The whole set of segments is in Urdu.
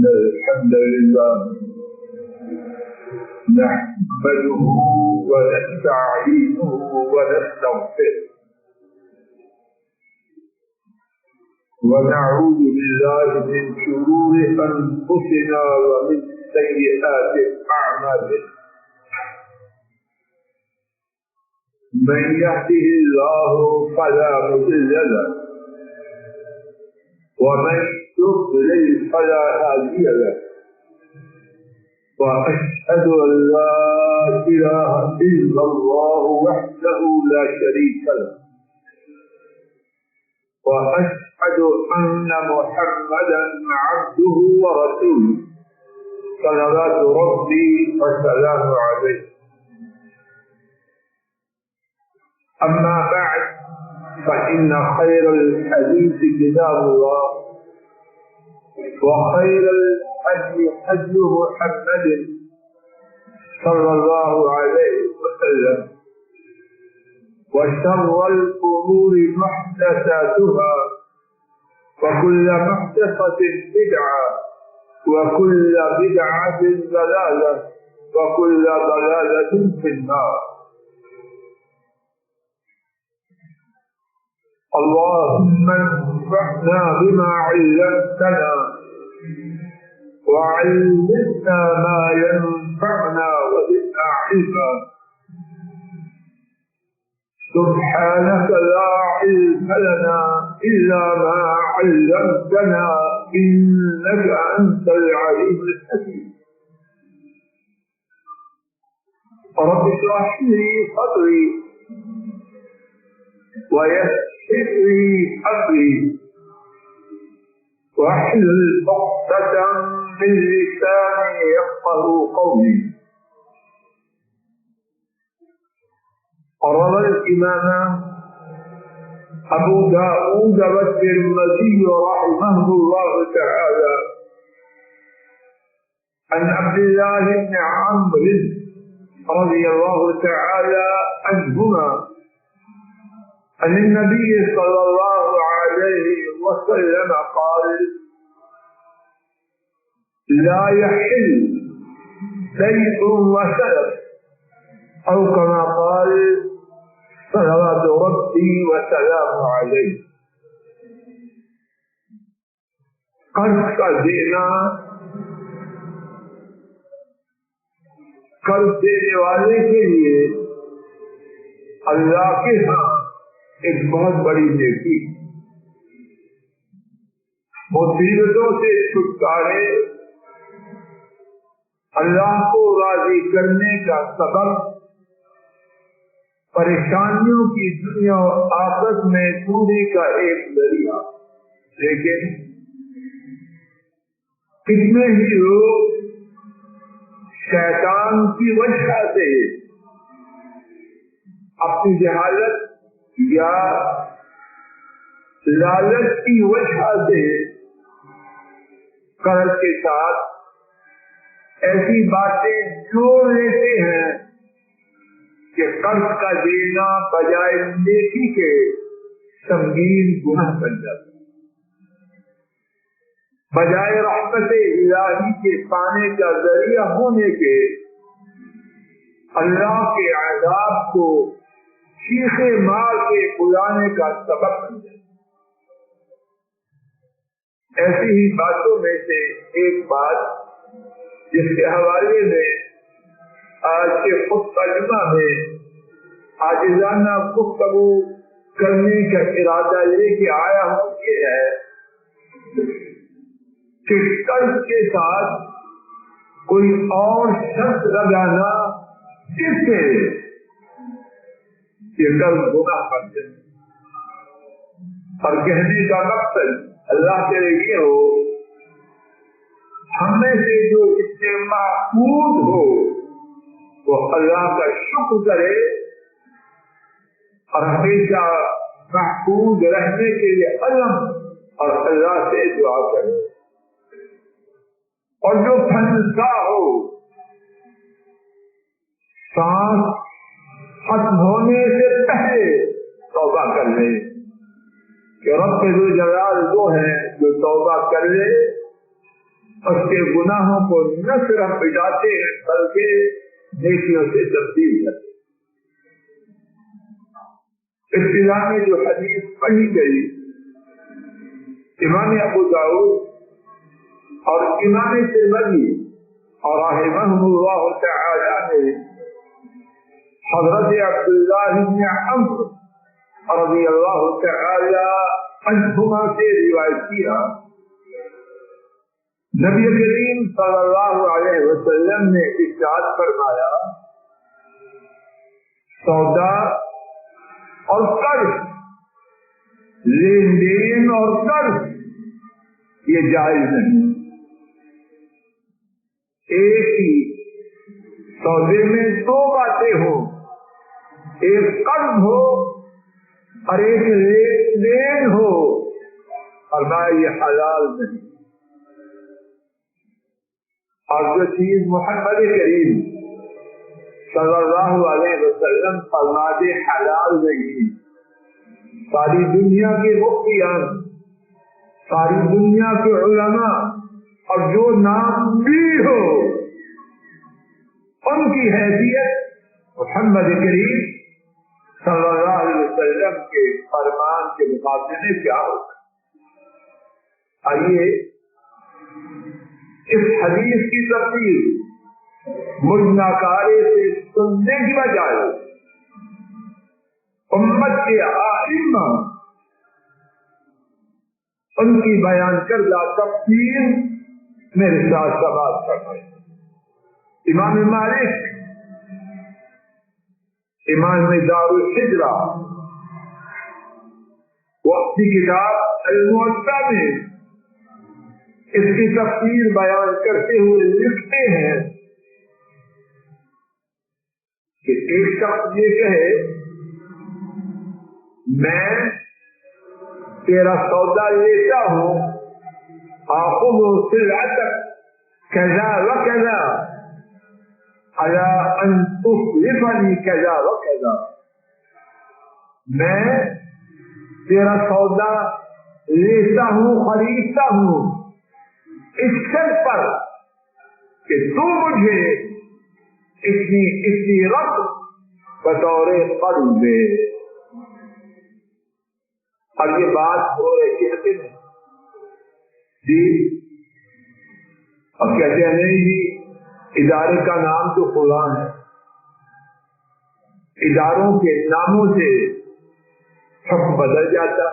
إن الحمد لله نحمده ونستعينه ونستغفره ونعوذ بالله من شرور أنفسنا ومن سيئات أعمالنا من يهده الله فلا مضل له ومن يضلل فلا هادي له وأشهد أن لا إله إلا الله وحده لا شريك له وأشهد أن محمدا عبده ورسوله صلوات ربي وسلامه عليه. أما بعد فإن خير الحديث كتاب الله وخير الهدي هدي محمد صلى الله عليه وسلم وشر الأمور محدثاتها وكل محدثة بدعة وكل بدعة ضلالة وكل ضلالة في النار. اللهم انفعنا بما علمتنا وعلمنا ما ينفعنا وزدنا علما. سبحانك لا علم لنا إلا ما علمتنا إنك أنت العليم الحكيم. رب اشرح لي صدري ويسر لي أمري واحلل عقدة من لساني يفقهوا قولي. روى الإمام أبو داود والترمذي رحمه الله تعالى عن عبد الله بن عمرو رضي الله تعالى عنهما عن النبي صلى الله عليه وسلم قال: لا يحل بيع وسلف، أو كما قال صلوات ربي وسلامه عليه. قرض کا دینا قرض دینے والے کے لیے اللہ کے ہاں ایک بہت بڑی نیکی، مصیبتوں سے چھٹکارے، اللہ کو راضی کرنے کا سبب، پریشانیوں کی دنیا اور آخرت میں دوری کا ایک ذریعہ. لیکن کتنے ہی لوگ شیطان کی وجہ سے اپنی جہالت یا لالچ کی وجہ سے قرض کے ساتھ ایسی باتیں جوڑ لیتے ہیں کہ قرض کا دینا بجائے نیکی کے سنگین گناہ بن جاتا ہے، بجائے رحمت الہی کے پانے کا ذریعہ ہونے کے اللہ کے عذاب کو شیخے مار کے بلانے کا سبب بن جائے. ایسی ہی باتوں میں سے ایک بات جس کے حوالے میں آج کے خطبہ میں عاجزانہ گفتگو کرنے کا ارادہ لے کے آیا ہوں یہ ہے کہ قرض کے ساتھ کوئی اور شرط لگانا جس سے یہ قرض گناہ بن جائے. اور کہنے کا مقصد اللہ کے لیے ہو ہم میں سے جو اس سے محفوظ ہو وہ اللہ کا شکر کرے اور ہمیشہ محفوظ رہنے کے لیے علم اور اللہ سے دعا کرے. اور جو پھنسا ہو سانس ختم ہونے سے پہلے توبہ کر لے کہ رب ذو جلال وہ ہے جو توبہ کر لے اس کے گناہوں کو نہ صرف مٹاتے ہیں بلکہ نیکیوں سے تبدیل کرتے ہیں۔ ابتدا میں جو حدیث پڑھی گئی امام ابو داؤد اور امام ترمذی اور رحمہم اللہ تعالی نے حضرت عبداللہ بن عمرو رضی اللہ تعالی عنہما سے روایت کیا، نبی کریم صلی اللہ علیہ وسلم نے ارشاد فرمایا سودا اور قرض، لین دین اور قرض یہ جائز نہیں۔ ایک ہی سودے میں دو باتیں ہوں، ایک قرض ہو اور ایک لین دین ہو، فرمایا یہ حلال نہیں۔ اور جو چیز محمد کریم صلی اللہ علیہ وسلم فرماتے حلال نہیں، ساری دنیا کے مفتیان، ساری دنیا کے علماء اور جو نام بھی ہو ان کی حیثیت محمد کریم صلی اللہ علیہ وسلم کے فرمان کے مقابلے میں کیا ہوگا؟ آئیے اس حدیث کی تفصیل مجناکارے سے سننے کی بجائے امت کے ائمہ ان کی بیان کردہ تفصیل میرے ساتھ سوال کرنا۔ امام مالک امام دار الحجرہ وہ اپنی کتاب الموطا میں اس کی تفسیر بیان کرتے ہوئے لکھتے ہیں کہ ایک شخص یہ کہے میں تیرا سودا لیتا ہوں، آخذ سلعتک کذا وکذا علی ان تصرفنی کذا وکذا، میں تیرا سودا لیتا ہوں، خریدتا ہوں اس شرط پر کہ تو مجھے اتنی رقم بطور قرض دے۔ اور یہ بات ہو رہی کہتے ہیں جی، اور کہتے ہیں نہیں جی ادارے کا نام تو فلاں ہے، اداروں کے ناموں سے حکم بدل جاتا،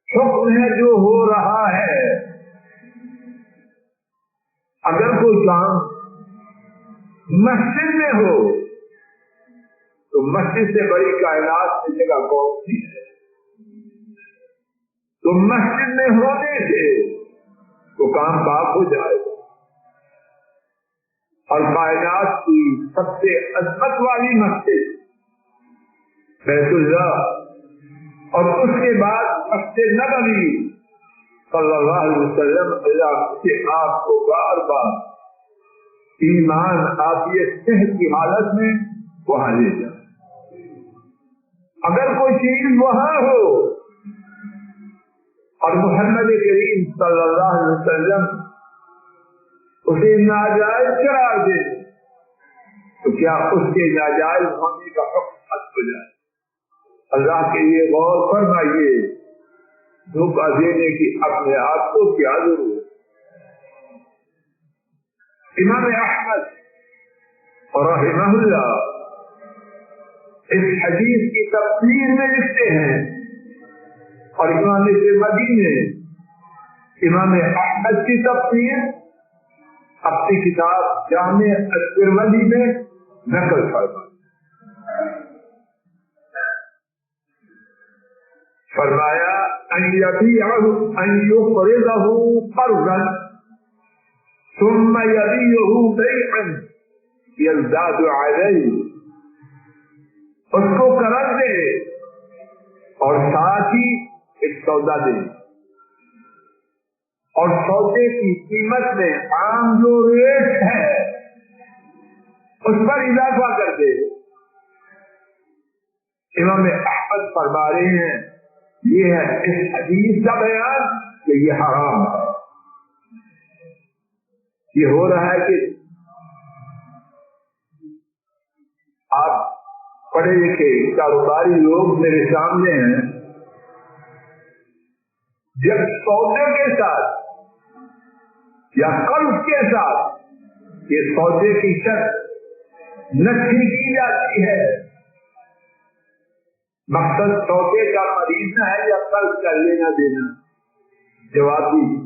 حکم ہے جو ہو رہا ہے۔ اگر کوئی کام مسجد میں ہو تو مسجد سے بڑی کائنات کی جگہ کون سی ہے؟ تو مسجد میں ہونے سے تو کام پاک ہو جائے گا، اور کائنات کی سب سے عظمت والی مسجد بیت اللہ اور اس کے بعد مسجد نبوی صلی اللہ علیہ وسلم اللہ سے آپ کو بار بار ایمان عافیت صحت کی حالت میں وہاں لے جائے۔ اگر کوئی چیز وہاں ہو اور محمد کریم صلی اللہ علیہ وسلم اسے ناجائز قرار دے تو کیا اس کے ناجائز ہونے کا حکم ختم ہو جائے؟ اللہ کے لیے غور فرمائیے، دھوکہ دینے کی اپنے آپ کو کیا ضرورت؟ امام احمد رحمہ اللہ اس حدیث کی تفسیر میں لکھتے ہیں، اور امام ترمذی نے امام احمد کی تفسیر اپنی کتاب جامع الترمذی میں نقل فرمایا ان يقرضه قرضا ثم يبيعه بيعا يزداد عليه، اس کو قرض دے اور ساتھ ہی ایک سودا دے، اور سودے کی قیمت میں عام جو ریٹ ہے اس پر اضافہ کر دے۔ امام احمد فرما رہے ہیں یہ ہے اس حدیث کا بیان کہ یہ حرام ہے، یہ ہو رہا ہے کہ آپ پڑھے لکھے کاروباری لوگ میرے سامنے ہیں، جب سودے کے ساتھ یا قرض کے ساتھ یہ سودے کی شرط نفی کی جاتی ہے، مقصد سودے کا خریدنا ہے یا قرض کا لینا دینا؟ جواب دیجیے۔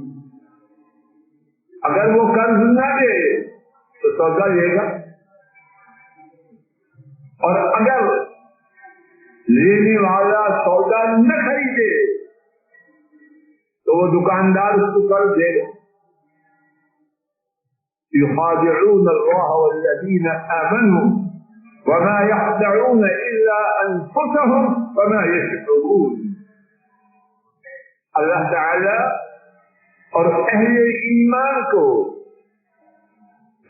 اگر وہ قرض نہ دے تو سودا لے گا، اور اگر لینے والا سودا نہ خریدے تو وہ دکاندار اس کو قرض دے گا۔ يخادعون الله والذين آمنوا وما يخدعون إلا أنفسهم وما يشعرون۔ اللہ تعالی اور اہل ایمان کو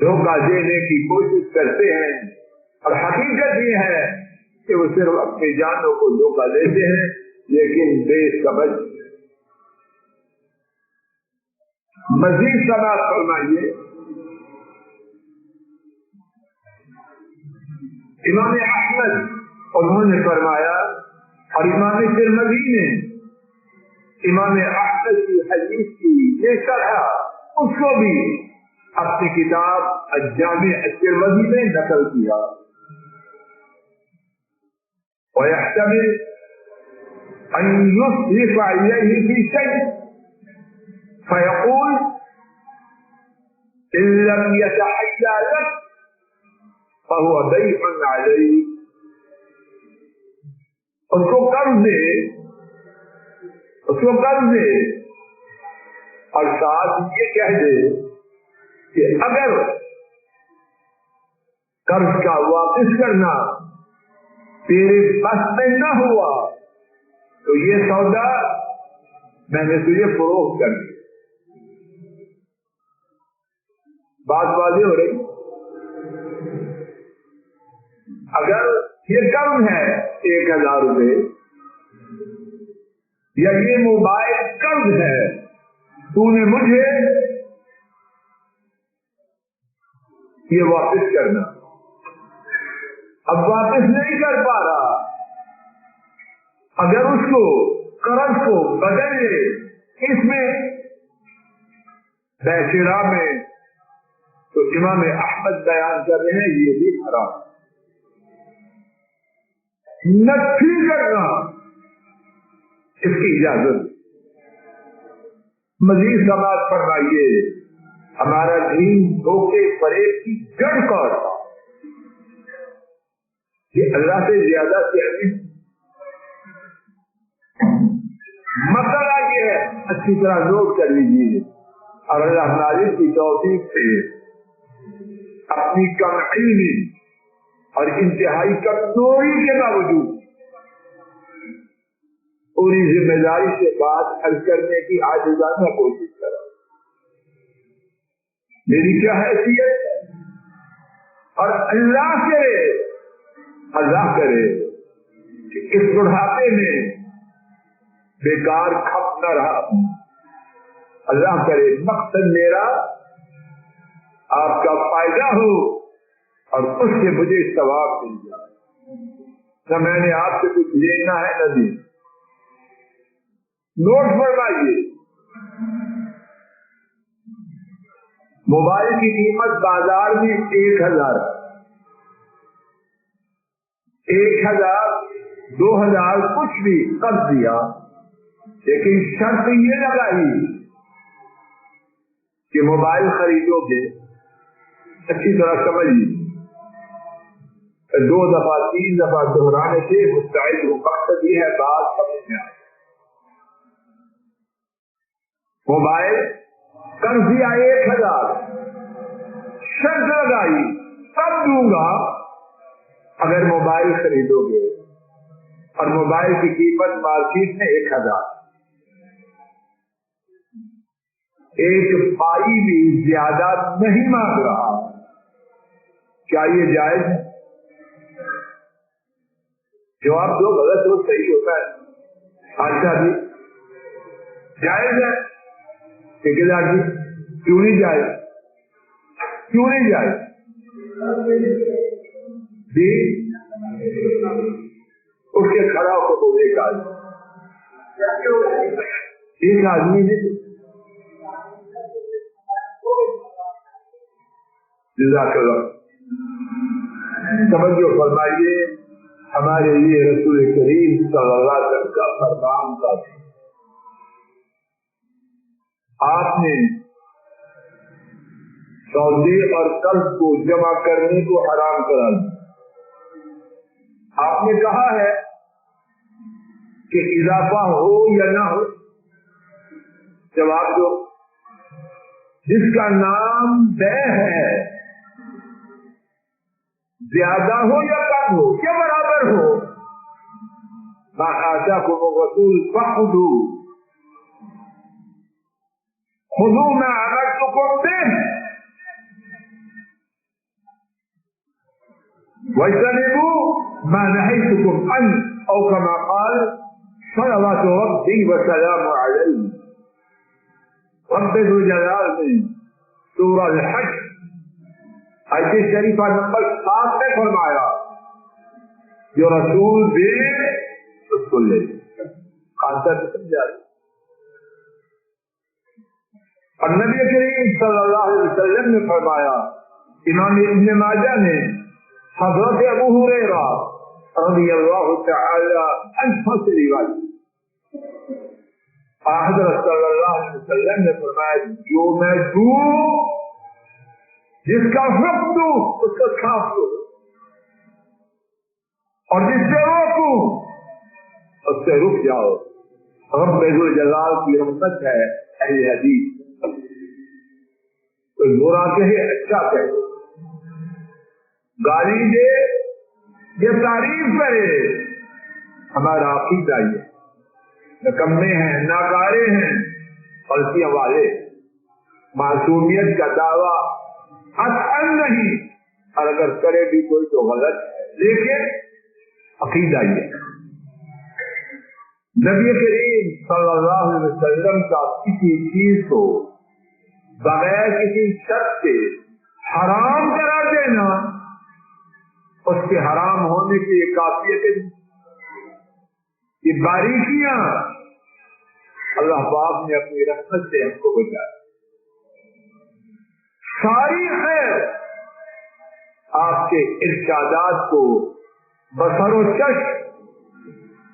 دھوکہ دینے کی کوشش کرتے ہیں، اور حقیقت یہ ہے کہ وہ صرف اپنی جانوں کو دھوکہ دیتے ہیں، لیکن بے سمجھ۔ مزید سماعت فرمائیے، امام احمد انہوں نے فرمایا، اور امام ترمذی نے امام احمد کی حدیث کی یہ شرح اس کو بھی اپنی کتاب الجامع الترمذی میں نقل کیا۔ ويحتمل أن يصرف إليه في شيء فيقول إن لم يتحيى لك فهو بيع عليه۔ اس کو قرض دے اور ساتھ یہ کہہ دے کہ اگر قرض کا واپس کرنا تیرے بس میں نہ ہوا تو یہ سودا میں نے تجھے فروخت کر دی۔ بات واضح ہو رہی؟ اگر یہ قرض ہے 1000 روپے، یا یہ موبائل قرض ہے، تو نے مجھے یہ واپس کرنا، اب واپس نہیں کر پا رہا، اگر اس کو قرض کو بدل لے اس میں بیشرا میں، تو امام احمد بیان کر رہے ہیں یہ بھی حرام۔ نفی کرنا اس کی اجازت۔ مزید سماعت فرمائیے، ہمارا دین دھوکے فریب کی جڑ کاٹتا، یہ اللہ سے زیادہ سے مسئلہ یہ ہے، اچھی طرح نوٹ کر لیجیے، اور اللہ تعالی کی توفیق سے اپنی کم علمی اور انتہائی کمزوری کے باوجود پوری ذمہ داری سے بات حل کرنے کی عاجزانہ کوشش کرا۔ میری کیا حیثیت ہے، اور اللہ کرے کہ اس بڑھاپے میں بیکار کھپ نہ رہا۔ اللہ کرے مقصد میرا آپ کا فائدہ ہو اور اس سے مجھے ثواب مل جائے، نہ میں نے آپ سے کچھ لینا ہے نہ دینا۔ نوٹ فرمائیے، موبائل کی قیمت بازار میں 1000 ہے، 1000 2000 کچھ بھی قرض دیا، لیکن شرط یہ لگائی کہ موبائل خریدو گے، اچھی طرح سمجھ لیجیے، 2 دفعہ 3 دفعہ دہرانے سے مستعد ہو، مقصد یہ ہے بات سمجھ میں آئے۔ موبائل قرض دیا 1000، شرط لگائی تب دوں گا اگر موبائل خریدو گے، اور موبائل کی قیمت مارکیٹ میں 1000، ایک پائی بھی زیادہ نہیں مانگ رہا، کیا یہ جائز ہے؟ جواب دو، غلط ہو صحیح ہوتا ہے۔ اچھا جی جائز ہے، ٹھیکیدار جی کیوں نہیں جائز؟ کیوں نہیں جائے جی؟ اس کے کھڑا ہو تو ایک آدمی نے جزاک اللہ توجہ فرمائیے، ہمارے لیے رسول کریم صلی اللہ علیہ وسلم کا فرمان تھا، آپ نے سودے اور قرض کو جمع کرنے کو حرام کرا دیا۔ آپ نے کہا ہے کہ اضافہ ہو یا نہ ہو، جواب دو، جس کا نام بے ہے، زیادہ ہو یا کم ہو یا برابر ہو، ما آتاکم الرسول فخذوا خذوا ما امرتکم به واجتنبوا ما نهيتكم عنه، او كما قال صلوات ربي وسلامه عليه۔ رب ذوالجلال میں سورہ الحج آیت شریفہ نمبر 7 میں فرمایا جو رسول دے اس کو لے، خاصہ سے سمجھا۔ اور نبی کریم صلی اللہ علیہ وسلم نے فرمایا، امام ابن ماجہ نے حضرت ابو ہریرہ رضی اللہ تعالی عنہ سے روایت، حضرت صلی اللہ علیہ وسلم نے فرمایا جو میں دوں، جس کا حکم دوں اس کا خاص دو، اور جس سے روکوں اس سے رک جاؤ۔ رب ذوالجلال کی رحمت ہے اہل حدیث، کوئی برا کہے اچھا کہے، گالی دے یا تعریف کرے، ہمارا عقیدہ یہ نکمے ہیں، ناکارے ہیں، غلطیاں والے، معصومیت کا دعویٰ اصل نہیں، اور اگر کرے بھی کوئی تو غلط ہے، لیکن عقیدہ یہ نبی کریم صلی اللہ علیہ وسلم کا کسی چیز کو بغیر کسی شرط سے حرام کرا دینا، اس کے حرام ہونے کی یہ کافیت ہے، یہ باریکیاں اللہ پاک نے اپنی رحمت سے ہم کو بچایا۔ ساری خیر آپ کے ارشادات کو بصر و چشم،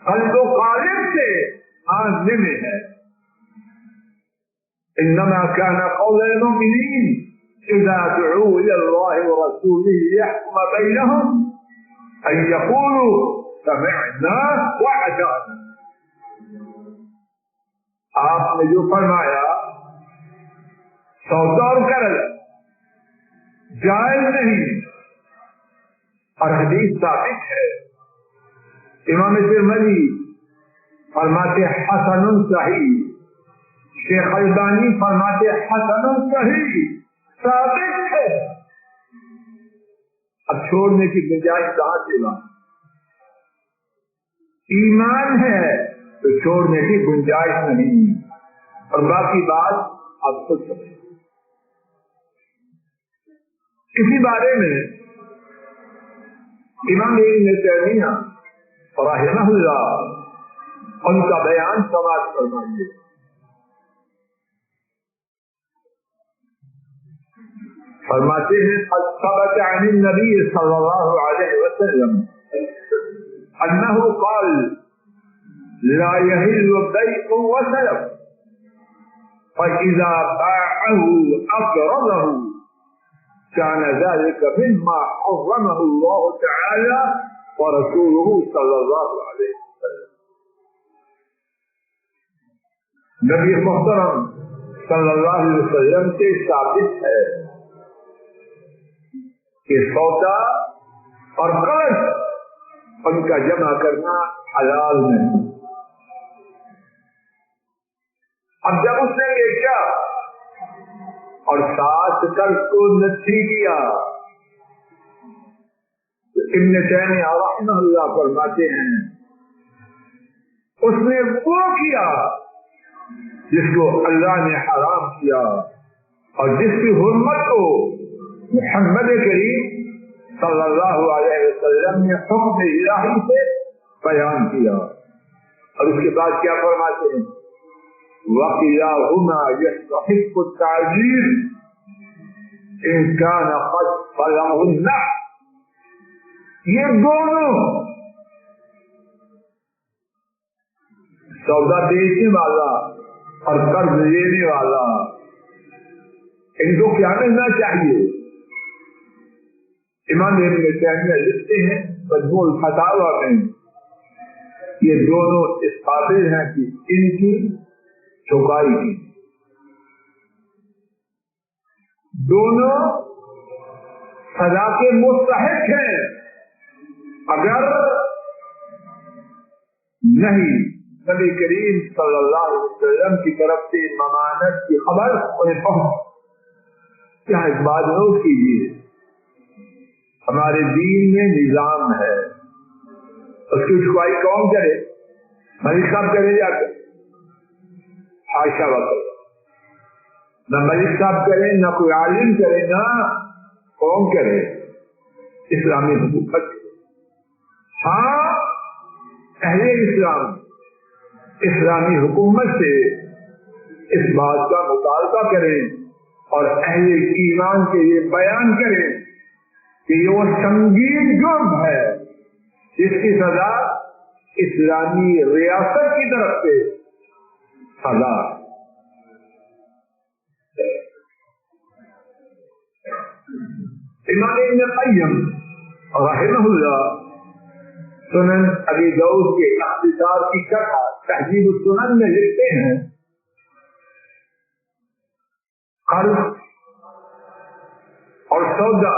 قلب و قالب سے آننے میں ہے۔ انما كان قول المؤمنين اذا دعوا الى الله ورسوله ليحكم بينهم ان يقولوا سمعنا واطعنا۔ آپ نے جو فرمایا سودا اور قرض جائز نہیں، اور حدیث ثابت ہے، امام ترمذی فرماتے حسن صحیح، شیخ البانی فرماتے حسن صحیح، ثابت ہے۔ اب چھوڑنے کی گنجائش کہاں سے لا؟ ایمان ہے تو چھوڑنے کی گنجائش نہیں، اور باقی بات آپ خود سمجھیں۔ اسی بارے میں امام ابن تیمیہ رحمہ اللہ ان کا بیان سماعت فرمائیے۔ فرماتے ہیں ثبت عن النبی صلی اللہ علیہ وسلم انه قال لا يحل بيع وسلف فاذا باعه اقرضه كان ذلك مما حرمه الله تعالى ورسوله صلی اللہ علیہ وسلم۔ نبی محترم صلی اللہ علیہ وسلم سے ثابت ہے کہ سودا اور قرض ان کا جمع کرنا حلال نہیں۔ اب جب اس نے بیچا اور ساتھ قرض کو نچھی کیا تو ابن تیمیہ رحمہ اللہ فرماتے ہیں اس نے وہ کیا جس کو اللہ نے حرام کیا، اور جس کی حرمت کو محمد کریم صلی اللہ علیہ وسلم نے حکم الہی سے بیان کیا، اور اس کے بعد کیا فرماتے ہیں؟ وَقِلَاهُمَا يَسْتَحِقُّ التَّعْجِيلَ إِنْ كَانَ قَدْ بَلَغَ النَّحْلَ۔ یہ دونوں سودا بیچنے والا اور قرض لینے والا، ان کو کیا ملنا چاہیے؟ امام ابن تیمیہ لکھتے ہیں مجموع الفتاوی میں، یہ دونوں اس قابل ہیں کہ ان کی چکائی کی، دونوں سزا کے مستحق ہیں۔ اگر نہیں نبی کریم صلی اللہ علیہ وسلم کی طرف سے ممانت کی خبر انہیں پہنچ، کیا اس بات نوٹ کیجیے، ہمارے دین میں نظام ہے، اس کی چکائی کون کرے؟ ملک صاحب کرے یا کرے؟ حاشا وقت نہ ملک صاحب کرے، نہ کوئی عالم کرے، نہ کون کرے؟ اسلامی حکومت۔ ہاں، اہل اسلام اسلامی حکومت سے اس بات کا مطالبہ کریں اور اہل ایمان کے یہ بیان کریں کہ یہ وہ سنگین جرم ہے جس کی سزا اسلامی ریاست کی طرف سے سزا۔ امام ابن قیم رحمہ اللہ سنن ابی داؤد کے اختصار کی شرح تہذیب السنن میں لکھتے ہیں، قرض اور سودا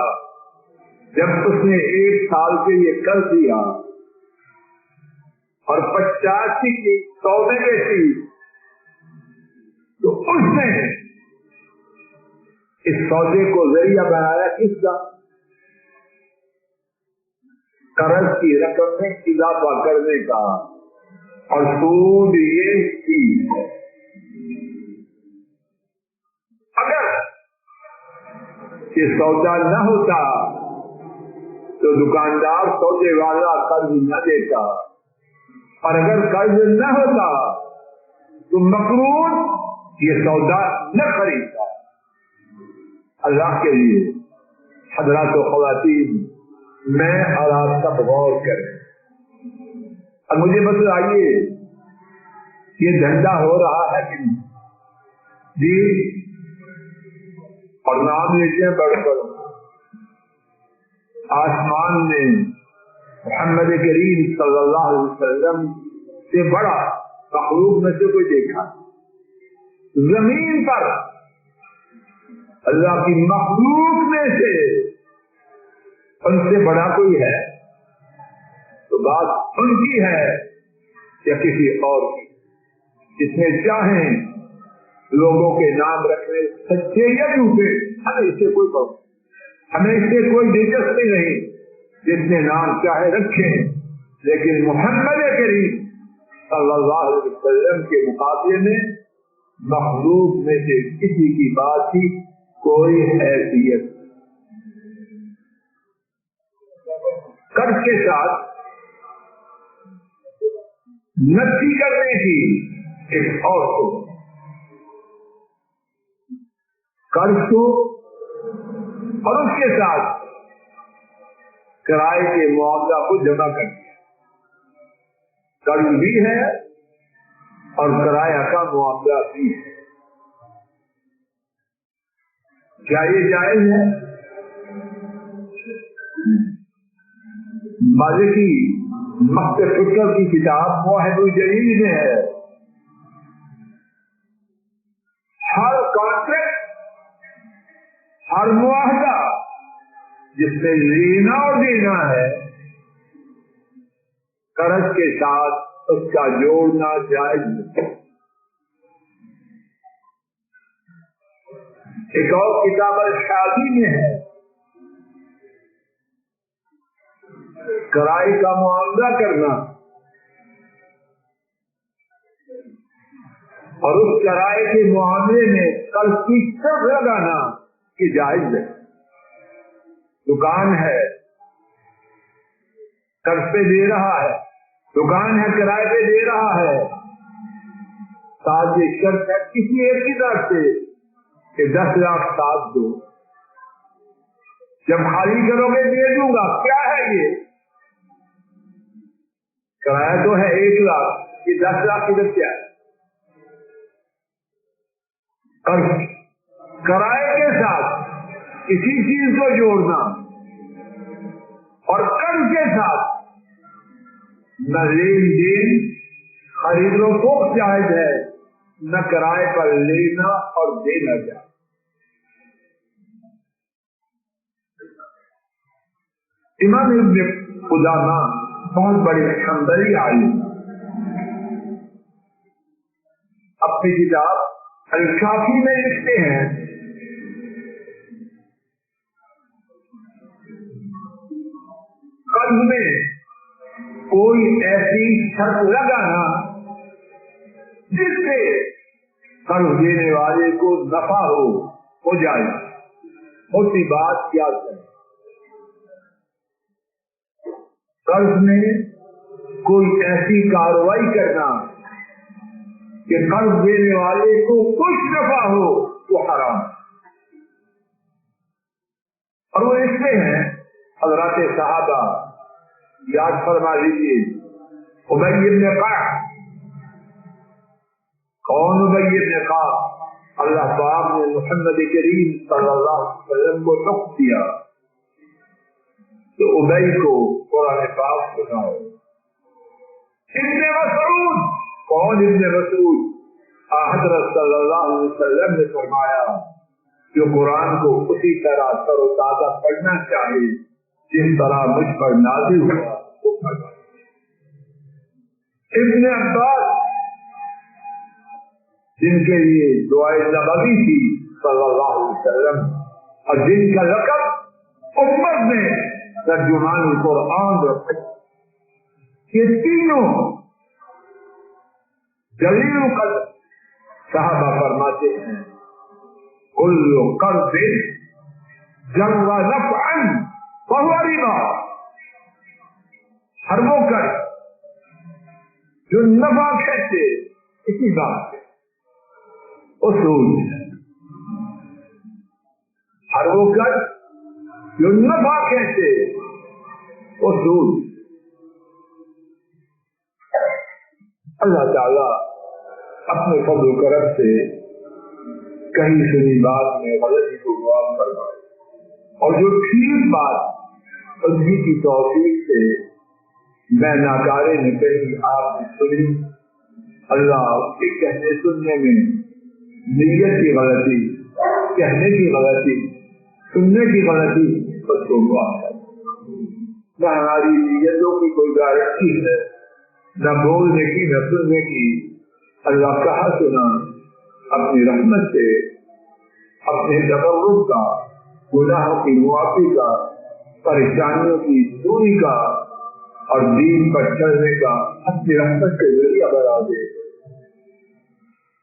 جب اس نے 1 سال کے لیے کر دیا اور 85 کی سودے میں تھی، تو اس نے اس سودے کو ذریعہ بنایا کس کا؟ قرض کی رقم میں اضافہ کرنے کا، اور سود یہ تھی۔ اگر یہ سودا نہ ہوتا تو دکاندار سودے والا قرض نہ دیتا، اور اگر قرض نہ ہوتا تو مقروض یہ سودا نہ خریدتا۔ اللہ کے لیے حضرات و خواتین، میں اور آپ سب غور کریں۔ اب مجھے بتائیے یہ دھندا ہو رہا ہے کہ نہیں؟ جی، اور نام لیتے ہیں بڑھ کر، آسمان نے محمد کریم صلی اللہ علیہ وسلم سے بڑا مخلوق میں سے کوئی دیکھا؟ زمین پر اللہ کی مخلوق میں سے ان سے بڑا کوئی ہے؟ تو بات ان کی ہے یا کسی اور کی؟ جس میں چاہیں لوگوں کے نام رکھنے سچے یا جھوٹے، ہمیں اس سے کوئی پرواہ، ہمیں اس سے کوئی دلچسپی نہیں، جس نے نام چاہے رکھیں، لیکن محمد کریم صلی اللہ علیہ وسلم کے مقابلے میں مخلوق میں سے کسی کی بات کی کوئی حیثیت۔ قرض کے ساتھ نفی کرنے کی ایک اور کو، قرض کو اور اس کے ساتھ کرائے کے معاوضہ کو جمع کر دیا، قرض بھی ہے اور کرایہ کا معاوضہ بھی ہے۔ کیا یہ جائز ہے؟ مالکی مخت فکر کی کتاب موحد الجلیل میں ہے، ہر کانٹریکٹ، ہر معاہدہ جس میں لینا اور دینا ہے، قرض کے ساتھ اس کا جوڑنا جائز نہیں۔ ایک اور کتاب الشادی میں ہے، کرائے کا معاوضہ کرنا اور اس کرائے کے معاملے میں قرض کی شرط لگانا کہ جائز ہے۔ دکان ہے قرض پہ دے رہا ہے، دکان ہے کرائے پہ دے رہا ہے، ساتھ یہ شرط ہے کسی ایک کی طرف سے کہ 10 لاکھ ساتھ دو، جب خالی کرو گے دے دوں گا۔ کیا ہے یہ؟ کرایہ تو ہے 1 لاکھ، یہ 10 لاکھ ادھر کیا ہے؟ اور کرائے کے ساتھ کسی چیز کو جوڑنا اور قرض کے ساتھ نہ لین دین خرید و فروخت جائز ہے، نہ کرائے پر لینا اور دینا جائز۔ امام ابن قدامہ بہت بڑے حنبلی عالم اپنی کتاب الکافی میں لکھتے ہیں قرض میں کوئی ایسی شرط لگانا جس سے قرض دینے والے کو نفع ہو جائے، ہوتی بات کیا ہے؟ قرض میں کوئی ایسی کارروائی کرنا کہ قرض دینے والے کو کچھ نفع ہو وہ حرام، اور وہ اس میں ہے حضرات صحابہ یاد فرما لیجیے۔ ابی بن قعب، کون ابی بن قعب؟ اللہ پاک نے محمد کریم صلی اللہ علیہ وسلم کو حکم دیا تو ابی کو قرآن پاک سناؤ۔ ابن مسعود، کون ابن مسعود؟ حضرت صلی اللہ علیہ وسلم نے فرمایا جو قرآن کو اسی طرح تر و تازہ پڑھنا چاہے جس طرح مجھ پر نازل ہوا وہ پڑھا۔ ابن عباس، جن کے لیے دعائے نبوی تھی صلی اللہ علیہ وسلم اور جن کا لقب امت میں ترجمان القرآن رکھا، یہ تینوں جلیل قدر صحابہ فرماتے ہیں کل قرض جر نفعا فهو ربا، ہر وہ قرض جو نفع کہتے اسی بات ہے اصول، ہر وہ قرض جو نفع کہتے اصول۔ اللہ تعالی اپنے فضل و کرم سے کہیں سنی بات میں غلطی کو معاف فرمائے، اور جو ٹھیک بات اس کی توفیق سے میں ناکارے نے کہیں آپ نے سنی، اللہ کے کہنے سننے میں نیت کی غلطی، کہنے کی غلطی، سننے کی غلطی اس کو معاف کرے۔ نہ ہماری نیتوں کی کوئی گارنٹی ہے، نہ بولنے کی نہ سننے کی۔ اللہ کہا سنا اپنی رحمت سے اپنے تقرب کا، گناہوں کی معافی کا، پریشانیوں کی دوری کا اور دین پر چلنے کا اپنی رحمت کے ذریعہ بنا دے۔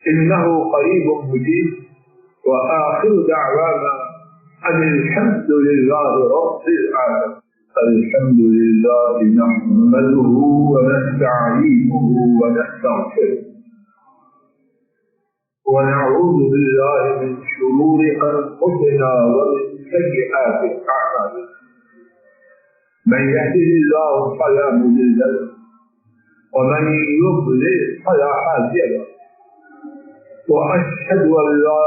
انہ قریب مجیب وآخر دعوانا ان الحمد للہ رب العالمین۔ الحمد للہ نحمده ونستعینه ونستغفره ونعوذ بالله من شرور أنفسنا ومن سيئات أعمالنا، من يهده الله فلا مضل له ومن يضلل فلا هادي له، وأشهد أن لا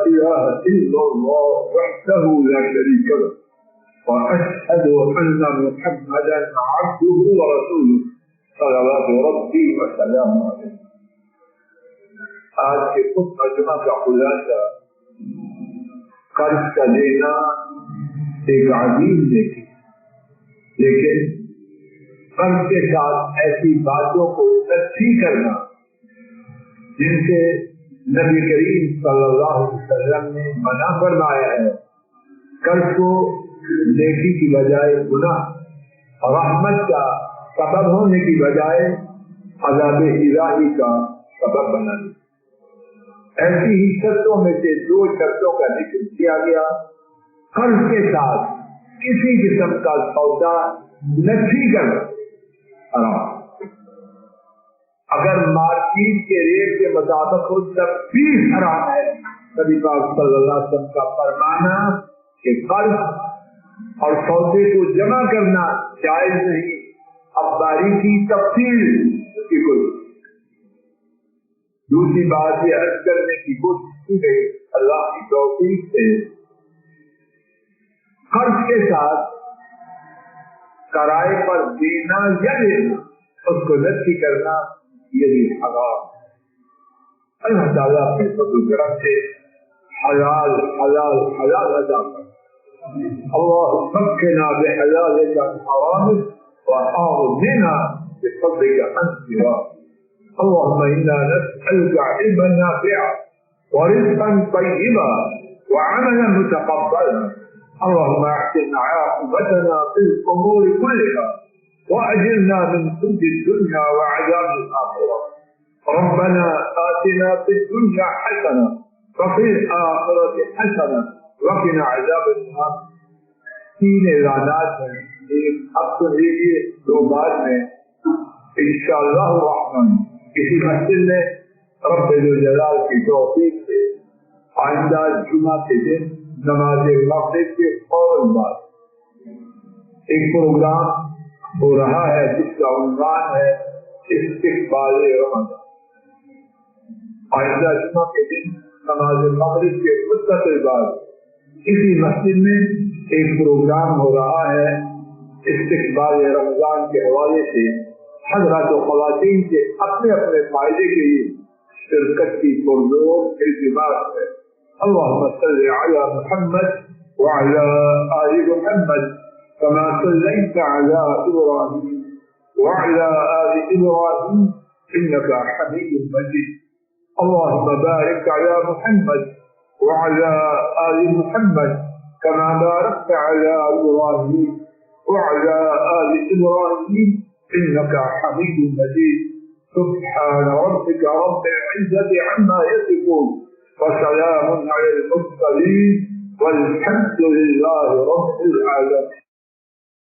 إله إلا الله وحده لا شريك له، وأشهد أن محمدا عبده ورسوله صلوات ربي وسلامه عليه۔ آج کے خطبہ جمعہ کا خلاصہ، قرض کا لینا ایک عظیم نیکی، لیکن قرض کے ساتھ ایسی باتوں کو تسلیم کرنا جن سے نبی کریم صلی اللہ علیہ وسلم نے منع فرمایا ہے، قرض کو نیکی کی بجائے گناہ اور رحمت کا سبب ہونے کی بجائے عذاب الہی کا سبب بنانا۔ ایسی ہی شرطوں میں سے 2 شرطوں کا ذکر کیا گیا۔ قرض کے ساتھ کسی قسم کا سودا نہیں کرنا حرام. اگر مارکیٹ کے ریٹ کے مطابق ہو تب بھی حرام ہے. نبی پاک صلی اللہ علیہ وسلم کا فرمانا کہ قرض اور سودے کو جمع کرنا جائز نہیں. اب باریکی تفصیل کی کوئی. دوسری بات یہ عرض کرنے کی کوشش کی گئی اللہ کی توفیق سے قرض کے ساتھ کرائے پر دینا یا لینا اس کو نفی کرنا یہ بھی حرام. اللہ تعالیٰ اپنے فضل و کرم سے حلال حلال حلال ادا کر. اللهم مكنا بحلالك عن حرامك وأعوذنا بفضلك عن سواك. اللهم إنا نسألك علما نافعا ورزقا طيبا وعملا متقبلا. اللهم احسن عاقبتنا في الأمور كلها وأجرنا من خزي الدنيا وعذاب الآخرة. ربنا آتنا في الدنيا حسنة وفي الآخرة حسنة وقنا عذاب النار. تین اعلانات ہیں. ایک اب تو دیکھیے دو بعد میں انشاءاللہ الرحمن کسی مسجد میں رب ذوالجلال کی توفیق سے آئندہ جمعہ کے دن نماز مغرب کے فوراً بعد ایک پروگرام ہو رہا ہے جس کا عنوان ہے استقبال رمضان. آئندہ جمعہ کے دن نماز مغرب کے مدت بعد اسی مسجد میں ایک پروگرام ہو رہا ہے استقبال رمضان کے حوالے سے. حضرات و خواتین کے اپنے اپنے فائدے کے لیے شرکت کی پرزور التماس ہے. اللهم صل على محمد وعلى آل محمد كما صليت على إبراهيم وعلى آل إبراهيم إنك حميد مجيد. اللهم بارك على محمد وعلى آل محمد كما باركت على إبراهيم وعلى آل إبراهيم إنك حميد مجيد. سبحان ربك رب العزة عما يصفون وسلام على المرسلين والحمد لله رب العالمين.